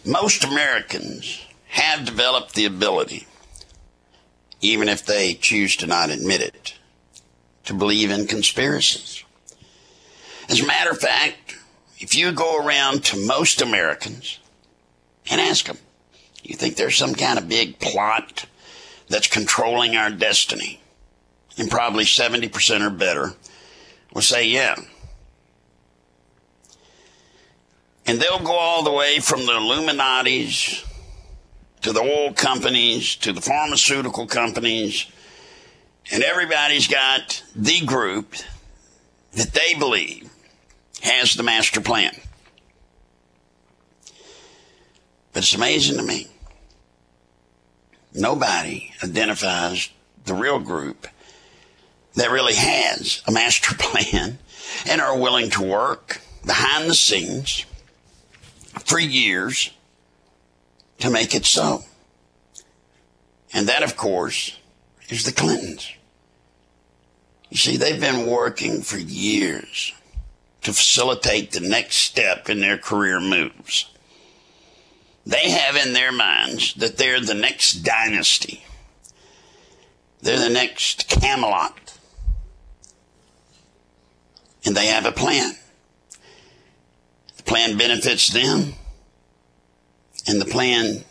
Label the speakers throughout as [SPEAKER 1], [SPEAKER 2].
[SPEAKER 1] Most Americans have developed the ability, even if they choose to not admit it, to believe in conspiracies. As a matter of fact, if you go around to most Americans and ask them, you think there's some kind of big plot that's controlling our destiny? And probably 70% or better will say, yeah. And they'll go all the way from the Illuminatis to the oil companies to the pharmaceutical companies, and everybody's got the group that they believe has the master plan. But it's amazing to me, nobody identifies the real group that really has a master plan and are willing to work behind the scenes for years to make it so. And that, of course, is the Clintons. You see, they've been working for years to facilitate the next step in their career moves. They have in their minds that they're the next dynasty. They're the next Camelot. And they have a plan. The plan benefits them, and the plan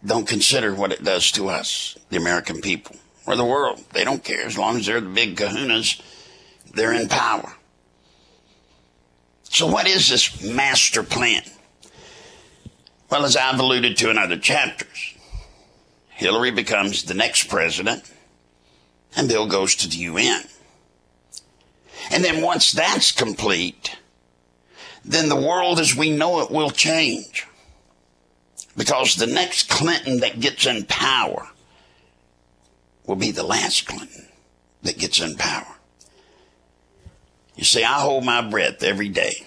[SPEAKER 1] don't consider what it does to us, the American people, or the world. They don't care. As long as they're the big kahunas, they're in power. So what is this master plan? Well, as I've alluded to in other chapters, Hillary becomes the next president, and Bill goes to the UN. And then once that's complete, then the world as we know it will change. Because the next Clinton that gets in power will be the last Clinton that gets in power. You see, I hold my breath every day.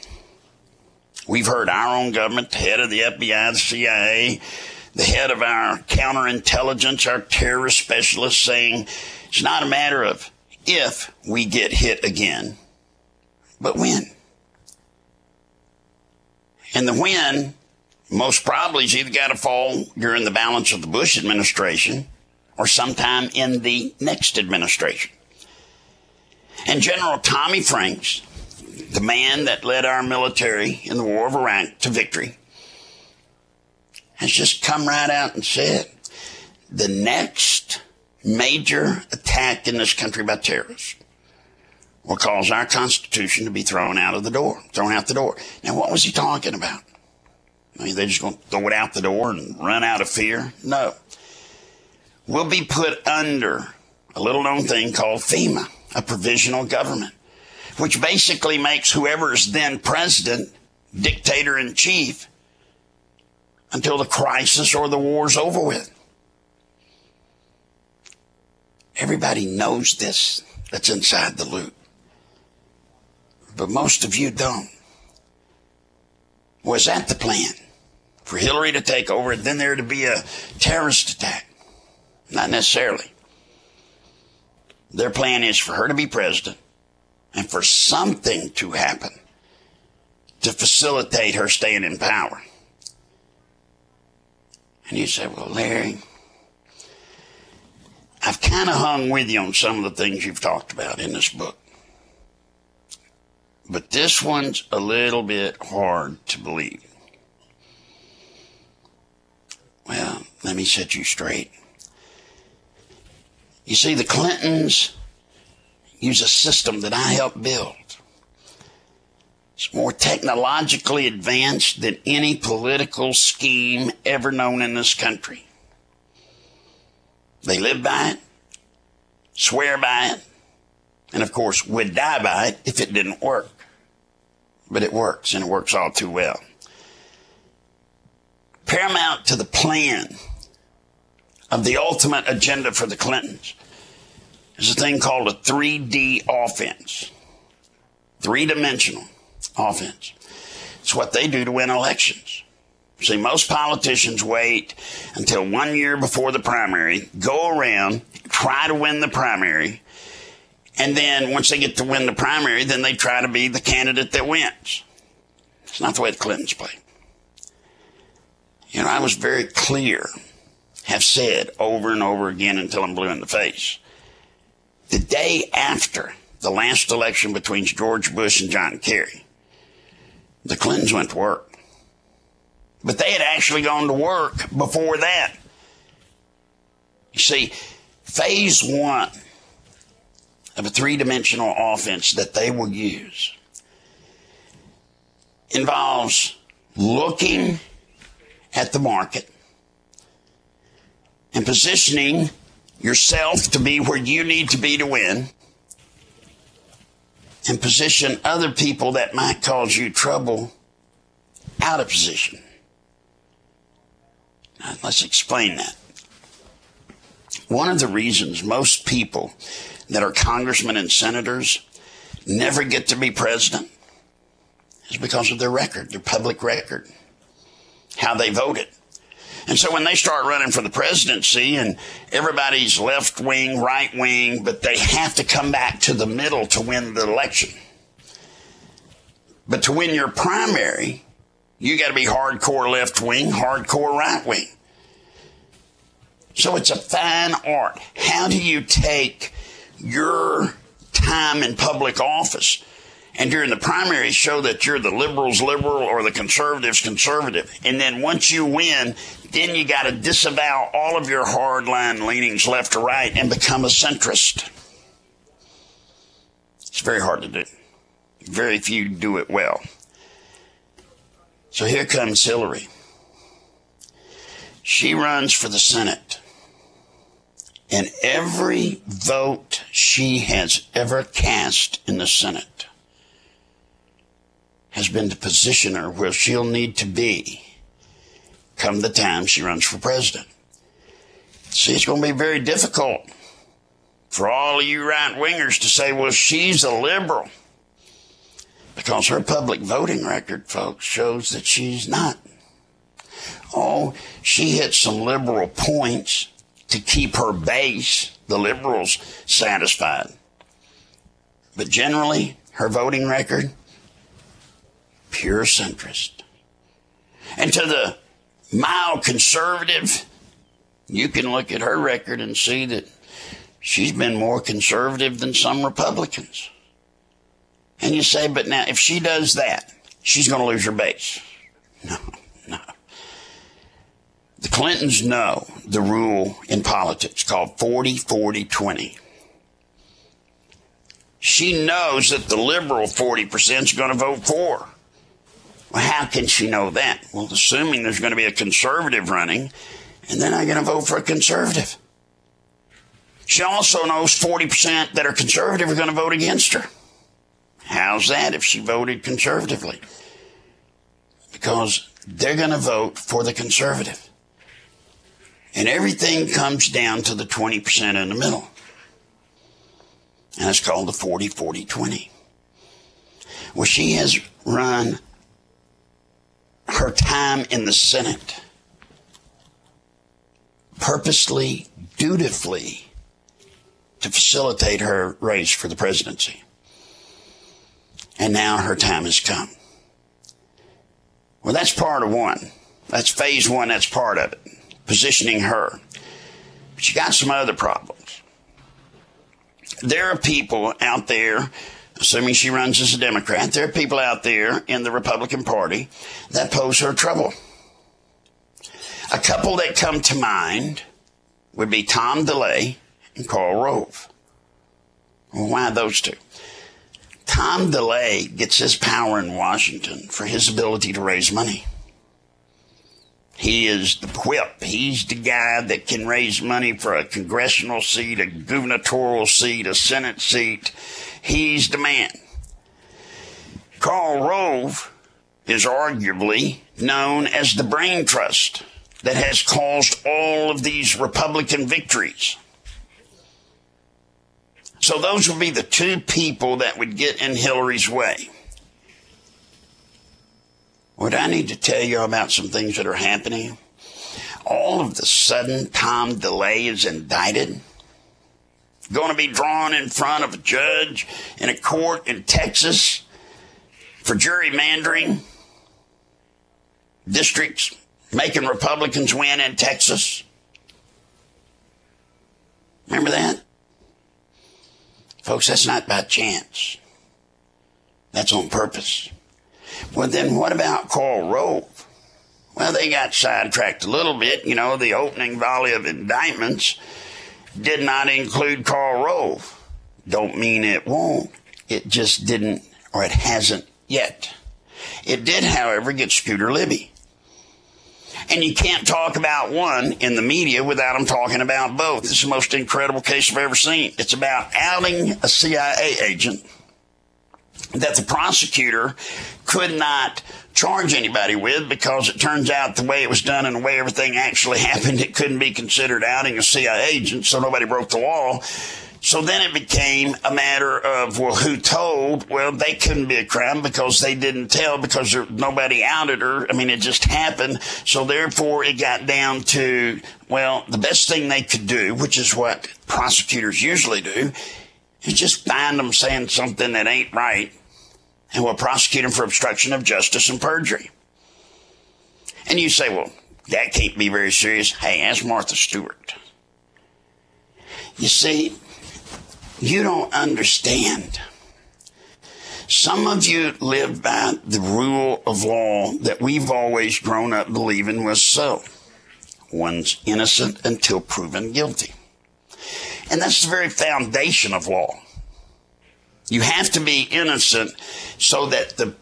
[SPEAKER 1] We've heard our own government, the head of the FBI, the CIA, the head of our counterintelligence, our terrorist specialists saying it's not a matter of if we get hit again, but when. And the when most probably is either got to fall during the balance of the Bush administration or sometime in the next administration. And General Tommy Franks, the man that led our military in the War of Iraq to victory, has just come right out and said the next major attack in this country by terrorists will cause our Constitution to be thrown out the door. Now, what was he talking about? I mean, they're just going to throw it out the door and run out of fear? No. We'll be put under a little-known thing called FEMA, a provisional government, which basically makes whoever is then president dictator-in-chief until the crisis or the war's over with. Everybody knows this that's inside the loop. But most of you don't. Was that the plan? For Hillary to take over and then there to be a terrorist attack? Not necessarily. Their plan is for her to be president and for something to happen to facilitate her staying in power. And you say, well, Larry, I've kind of hung with you on some of the things you've talked about in this book. But this one's a little bit hard to believe. Well, let me set you straight. You see, the Clintons use a system that I helped build. It's more technologically advanced than any political scheme ever known in this country. They live by it, swear by it, and of course would die by it if it didn't work. But it works, and it works all too well. Paramount to the plan of the ultimate agenda for the Clintons is a thing called a 3D offense. Three-dimensional offense. It's what they do to win elections. See, most politicians wait until 1 year before the primary, go around, try to win the primary, and then once they get to win the primary, then they try to be the candidate that wins. It's not the way the Clintons play. You know, I was very clear, have said over and over again until I'm blue in the face. The day after the last election between George Bush and John Kerry, the Clintons went to work. But they had actually gone to work before that. You see, phase one of a three-dimensional offense that they will use involves looking at the market and positioning yourself to be where you need to be to win, and position other people that might cause you trouble out of position. Now, let's explain that. One of the reasons most people that are congressmen and senators never get to be president is because of their record, their public record, how they voted. And so when they start running for the presidency and everybody's left wing, right wing, but they have to come back to the middle to win the election. But to win your primary, you got to be hardcore left wing, hardcore right wing. So it's a fine art. How do you take your time in public office and during the primary show that you're the liberals liberal or the conservatives conservative, and then once you win, then you got to disavow all of your hardline leanings left to right and become a centrist? It's very hard to do. Very few do it well. So here comes Hillary. She runs for the Senate. And every vote she has ever cast in the Senate has been to position her where she'll need to be come the time she runs for president. See, it's going to be very difficult for all of you right-wingers to say, well, she's a liberal. Because her public voting record, folks, shows that she's not. Oh, she hit some liberal points to keep her base, the liberals, satisfied. But generally, her voting record, pure centrist. And to the mild conservative, you can look at her record and see that she's been more conservative than some Republicans. And you say, but now, if she does that, she's going to lose her base. No. The Clintons know the rule in politics called 40-40-20. She knows that the liberal 40% is going to vote for her. Well, how can she know that? Well, assuming there's going to be a conservative running, and they're not going to vote for a conservative. She also knows 40% that are conservative are going to vote against her. How's that if she voted conservatively? Because they're going to vote for the conservative. And everything comes down to the 20% in the middle. And it's called the 40-40-20. Well, she has run her time in the Senate purposely, dutifully, to facilitate her race for the presidency. And now her time has come. Well, that's part of one. That's phase one. That's part of it. Positioning her. But you got some other problems. There are people out there, assuming she runs as a Democrat, there are people out there in the Republican Party that pose her trouble. A couple that come to mind would be Tom DeLay and Karl Rove. Well, why those two? Tom DeLay gets his power in Washington for his ability to raise money. He is the whip. He's the guy that can raise money for a congressional seat, a gubernatorial seat, a Senate seat. He's the man. Karl Rove is arguably known as the brain trust that has caused all of these Republican victories. So those would be the two people that would get in Hillary's way. What I need to tell you about some things that are happening. All of a sudden, Tom DeLay is indicted. Going to be drawn in front of a judge in a court in Texas for gerrymandering districts making Republicans win in Texas. Remember that? Folks, that's not by chance. That's on purpose. Well, then what about Karl Rove? Well, they got sidetracked a little bit. You know, the opening volley of indictments did not include Karl Rove. Don't mean it won't. It just didn't, or it hasn't yet. It did, however, get Scooter Libby. And you can't talk about one in the media without them talking about both. It's the most incredible case I've ever seen. It's about outing a CIA agent that the prosecutor could not charge anybody with because it turns out the way it was done and the way everything actually happened, it couldn't be considered outing a CIA agent, so nobody broke the law. So then it became a matter of, well, who told? Well, they couldn't be a crime because they didn't tell because nobody outed her. I mean, it just happened. So therefore, it got down to, well, the best thing they could do, which is what prosecutors usually do, is just find them saying something that ain't right, and we'll prosecute them for obstruction of justice and perjury. And you say, well, that can't be very serious. Hey, ask Martha Stewart. You see, you don't understand. Some of you live by the rule of law that we've always grown up believing was so. One's innocent until proven guilty. And that's the very foundation of law. You have to be innocent so that the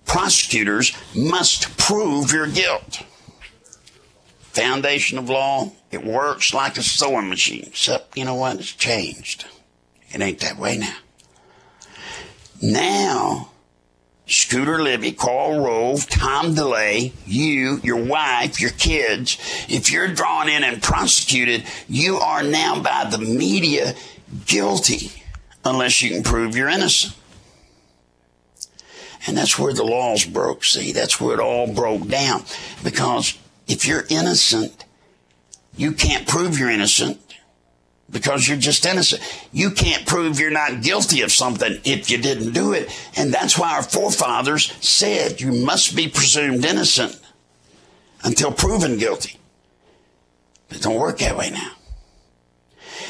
[SPEAKER 1] prosecutors must prove your guilt. Foundation of law, it works like a sewing machine, except, you know what, it's changed. It ain't that way now. Now, Scooter Libby, Karl Rove, Tom DeLay, you, your wife, your kids, if you're drawn in and prosecuted, you are now by the media guilty unless you can prove you're innocent. And that's where the laws broke, see? That's where it all broke down. Because if you're innocent, you can't prove you're innocent because you're just innocent. You can't prove you're not guilty of something if you didn't do it. And that's why our forefathers said you must be presumed innocent until proven guilty. But it don't work that way now.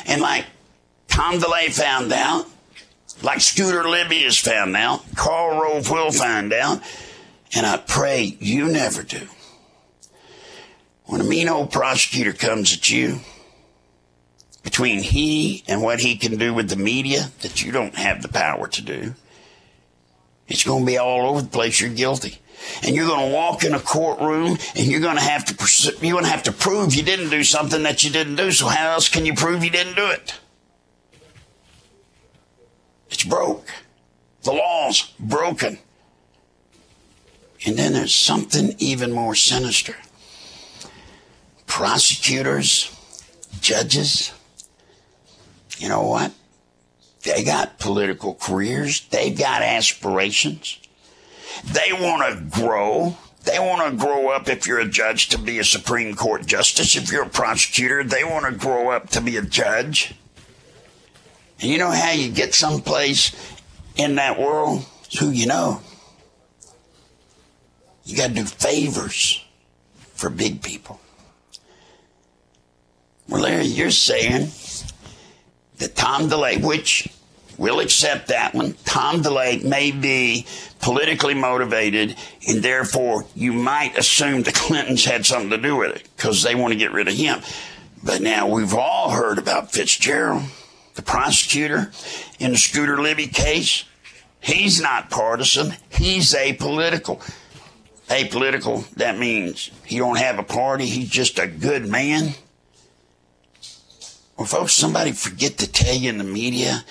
[SPEAKER 1] And like Tom DeLay found out, like Scooter Libby has found out, Karl Rove will find out, and I pray you never do. When a mean old prosecutor comes at you, between he and what he can do with the media that you don't have the power to do, it's going to be all over the place. You're guilty. And you're going to walk in a courtroom and you're going to have to prove you didn't do something that you didn't do. So how else can you prove you didn't do it? It's broke. The law's broken. And then there's something even more sinister. Prosecutors, judges, you know what? They got political careers. They've got aspirations. They want to grow. They want to grow up, if you're a judge, to be a Supreme Court justice. If you're a prosecutor, they want to grow up to be a judge. And you know how you get someplace in that world? It's who you know. You got to do favors for big people. Well, Larry, you're saying that Tom DeLay, which we'll accept that one, Tom DeLay may be politically motivated, and therefore you might assume the Clintons had something to do with it because they want to get rid of him. But now we've all heard about Fitzgerald, the prosecutor in the Scooter Libby case. He's not partisan. He's apolitical. Apolitical, that means he don't have a party. He's just a good man. Well, folks, somebody forget to tell you in the media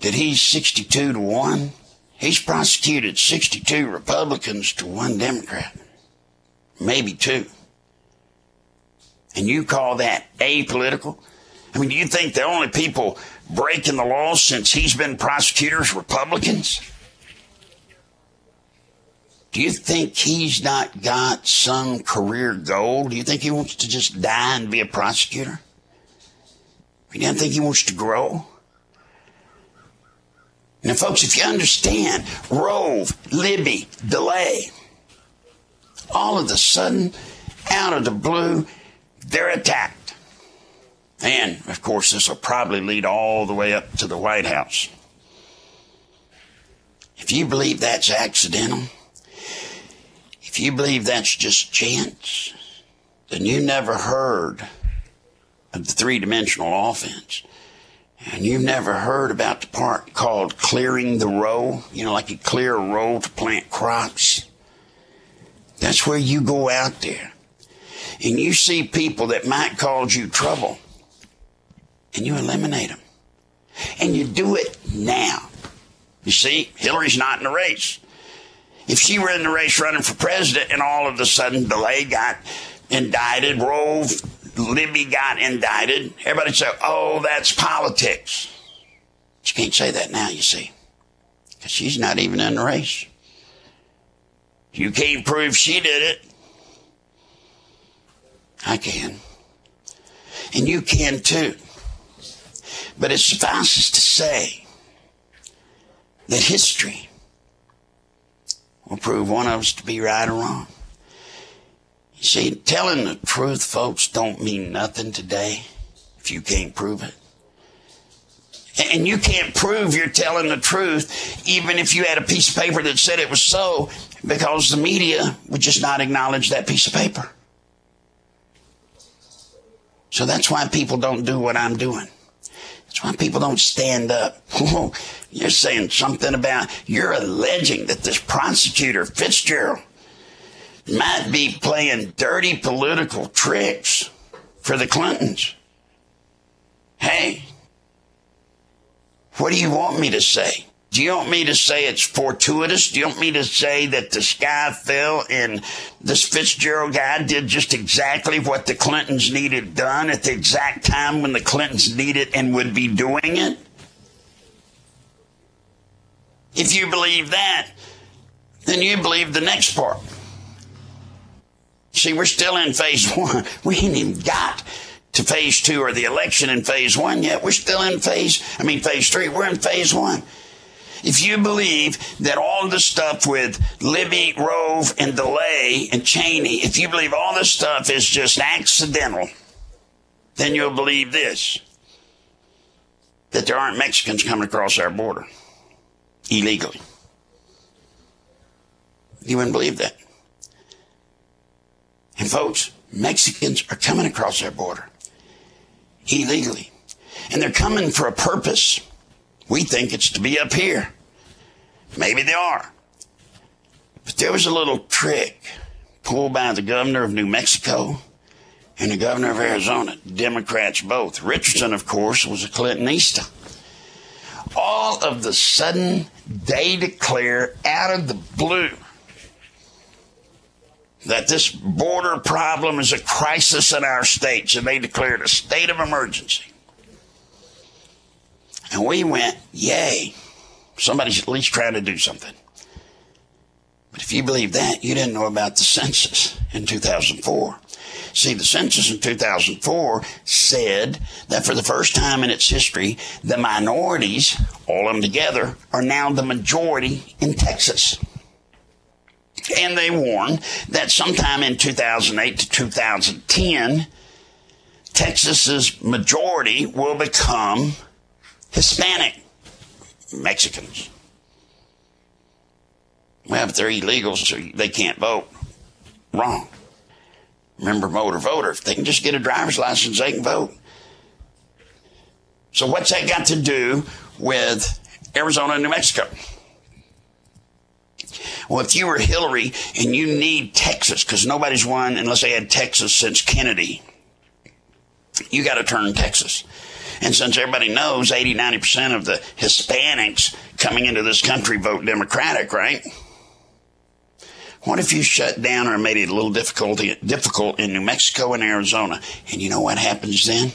[SPEAKER 1] that he's 62-1. He's prosecuted 62 Republicans to 1 Democrat. Maybe 2. And you call that apolitical? I mean, do you think the only people breaking the law since he's been prosecutors Republicans? Do you think he's not got some career goal? Do you think he wants to just die and be a prosecutor? You don't think he wants to grow? Now, folks, if you understand Rove, Libby, DeLay, all of a sudden, out of the blue, they're attacked. And, of course, this will probably lead all the way up to the White House. If you believe that's accidental, if you believe that's just chance, then you never heard of the three-dimensional offense. And you've never heard about the part called clearing the row. You know, like you clear a row to plant crops. That's where you go out there and you see people that might cause you trouble and you eliminate them. And you do it now. You see, Hillary's not in the race. If she were in the race running for president and all of a sudden DeLay got indicted, Rove, Libby got indicted, everybody say, oh, that's politics. But you can't say that now, you see, because she's not even in the race. You can't prove she did it. I can. And you can too. But it suffices to say that history will prove one of us to be right or wrong. You see, telling the truth, folks, don't mean nothing today if you can't prove it. And you can't prove you're telling the truth even if you had a piece of paper that said it was so, because the media would just not acknowledge that piece of paper. So that's why people don't do what I'm doing. That's why people don't stand up. Whoa, you're saying something about, you're alleging that this prosecutor, Fitzgerald, might be playing dirty political tricks for the Clintons. Hey, what do you want me to say? Do you want me to say it's fortuitous? Do you want me to say that the sky fell and this Fitzgerald guy did just exactly what the Clintons needed done at the exact time when the Clintons needed and would be doing it? If you believe that, then you believe the next part. See, we're still in phase one. We ain't even got to phase two or the election in phase one yet. We're still in phase three. We're in phase one. If you believe that all the stuff with Libby, Rove, and DeLay, and Cheney, if you believe all this stuff is just accidental, then you'll believe this, that there aren't Mexicans coming across our border illegally. You wouldn't believe that. And folks, Mexicans are coming across our border illegally. And they're coming for a purpose. We think it's to be up here. Maybe they are. But there was a little trick pulled by the governor of New Mexico and the governor of Arizona, Democrats both. Richardson, of course, was a Clintonista. All of the sudden, they declare out of the blue that this border problem is a crisis in our states, and they declared a state of emergency. And we went, yay, somebody's at least trying to do something. But if you believe that, you didn't know about the census in 2004. See, the census in 2004 said that for the first time in its history, the minorities, all of them together, are now the majority in Texas. And they warned that sometime in 2008 to 2010, Texas's majority will become Hispanic Mexicans. Well, but they're illegal, so they can't vote. Wrong. Remember, voter. If they can just get a driver's license, they can vote. So what's that got to do with Arizona and New Mexico? Well, if you were Hillary and you need Texas, because nobody's won unless they had Texas since Kennedy, you got to turn Texas. And since everybody knows 80-90% of the Hispanics coming into this country vote Democratic, right? What if you shut down or made it a little difficult in New Mexico and Arizona? And you know what happens then?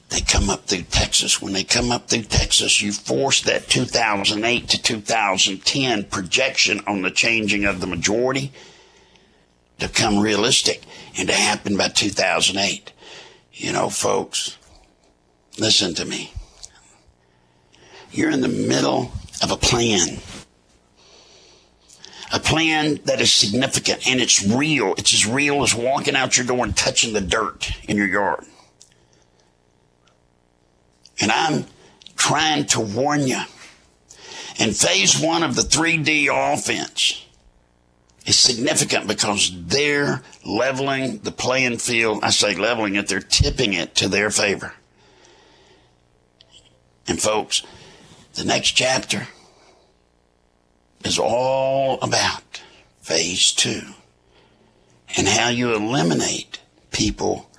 [SPEAKER 1] They come up through Texas. When they come up through Texas, you force that 2008 to 2010 projection on the changing of the majority to become realistic and to happen by 2008. You know, folks, listen to me. You're in the middle of a plan. A plan that is significant and it's real. It's as real as walking out your door and touching the dirt in your yard. And I'm trying to warn you. And phase 1 of the 3D offense is significant because they're leveling the playing field. I say leveling it, they're tipping it to their favor. And folks, the next chapter is all about phase 2 and how you eliminate people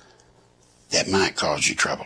[SPEAKER 1] that might cause you trouble.